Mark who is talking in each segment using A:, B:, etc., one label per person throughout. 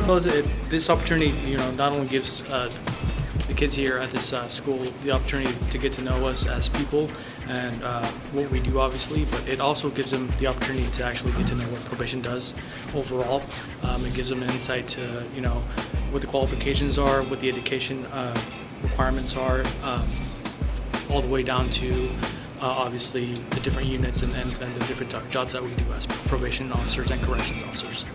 A: Well, this opportunity, not only gives the kids here at this school the opportunity to get to know us as people and what we do, obviously, but it also gives them the opportunity to actually get to know what probation does overall. It gives them insight to, what the qualifications are, what the education requirements are, all the way down to obviously the different units and the different jobs that we do as probation officers and corrections officers.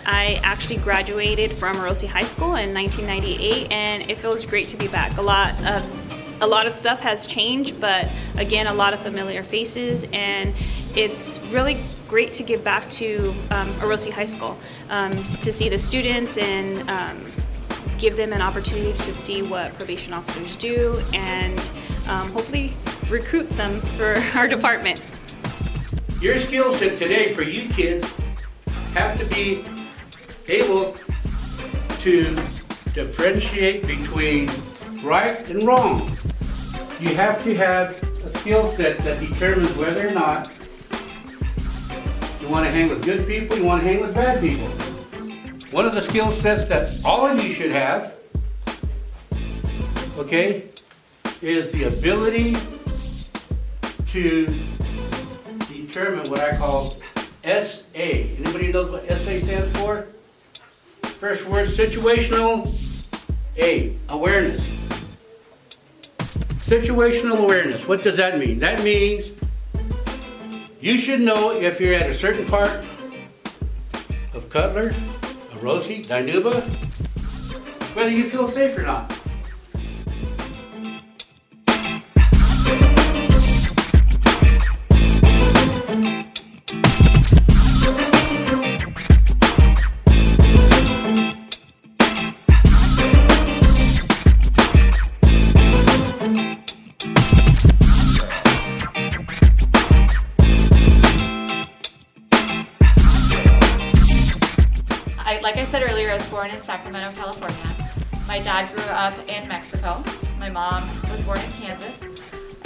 B: I actually graduated from Orosi High School in 1998, and it feels great to be back. A lot of stuff has changed, but again, a lot of familiar faces, and it's really great to give back to Orosi High School, to see the students and give them an opportunity to see what probation officers do, and hopefully recruit some for our department.
C: Your skill set today for you kids have to be able to differentiate between right and wrong. You have to have a skill set that determines whether or not you want to hang with good people, you want to hang with bad people. One of the skill sets that all of you should have, okay, is the ability to determine what I call SA. Anybody knows what SA stands for? First word, situational awareness. Situational awareness, what does that mean? That means you should know if you're at a certain part of Cutler, Orosi, Dinuba, whether you feel safe or not.
D: Like I said earlier, I was born in Sacramento, California. My dad grew up in Mexico. My mom was born in Kansas.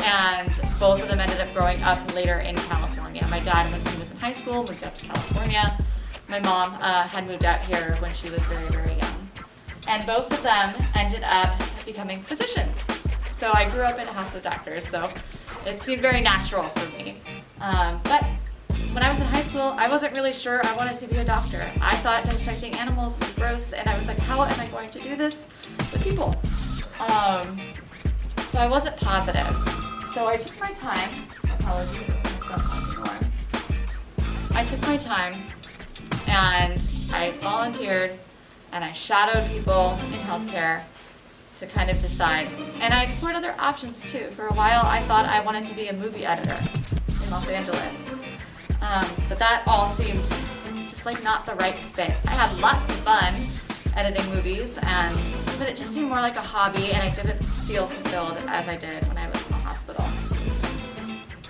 D: And both of them ended up growing up later in California. My dad, when he was in high school, moved up to California. My mom had moved out here when she was very, very young. And both of them ended up becoming physicians. So I grew up in a house of doctors, so it seemed very natural for me. But when I was in high school, I wasn't really sure I wanted to be a doctor. I thought dissecting animals was gross, and I was like, how am I going to do this with people? So I wasn't positive. So I took my time. Apologies, it's my stuff on the door. I took my time, and I volunteered, and I shadowed people in healthcare to kind of decide. And I explored other options too. For a while, I thought I wanted to be a movie editor in Los Angeles. But that all seemed just like not the right fit. I had lots of fun editing movies, but it just seemed more like a hobby, and I didn't feel fulfilled as I did when I was in the hospital.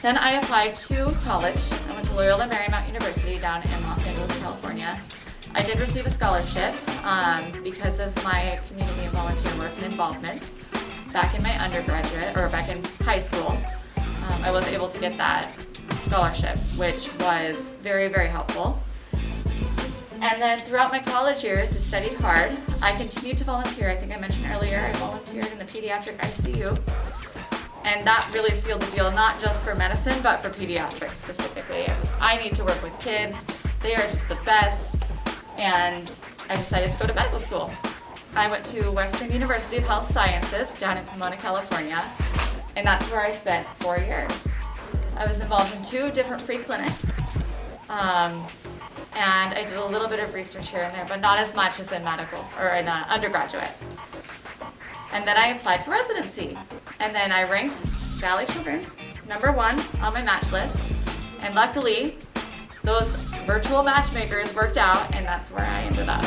D: Then I applied to college. I went to Loyola Marymount University down in Los Angeles, California. I did receive a scholarship because of my community and volunteer work and involvement back in my undergraduate, or back in high school. I was able to get that scholarship, which was very, very helpful. And then throughout my college years, I studied hard. I continued to volunteer. I think I mentioned earlier, I volunteered in the pediatric ICU. And that really sealed the deal, not just for medicine, but for pediatrics specifically. I need to work with kids. They are just the best. And I decided to go to medical school. I went to Western University of Health Sciences down in Pomona, California. And that's where I spent 4 years. I was involved in 2 different free clinics, and I did a little bit of research here and there, but not as much as in medical or in undergraduate. And then I applied for residency, and then I ranked Valley Children's #1 on my match list, and luckily those virtual matchmakers worked out, and that's where I ended up.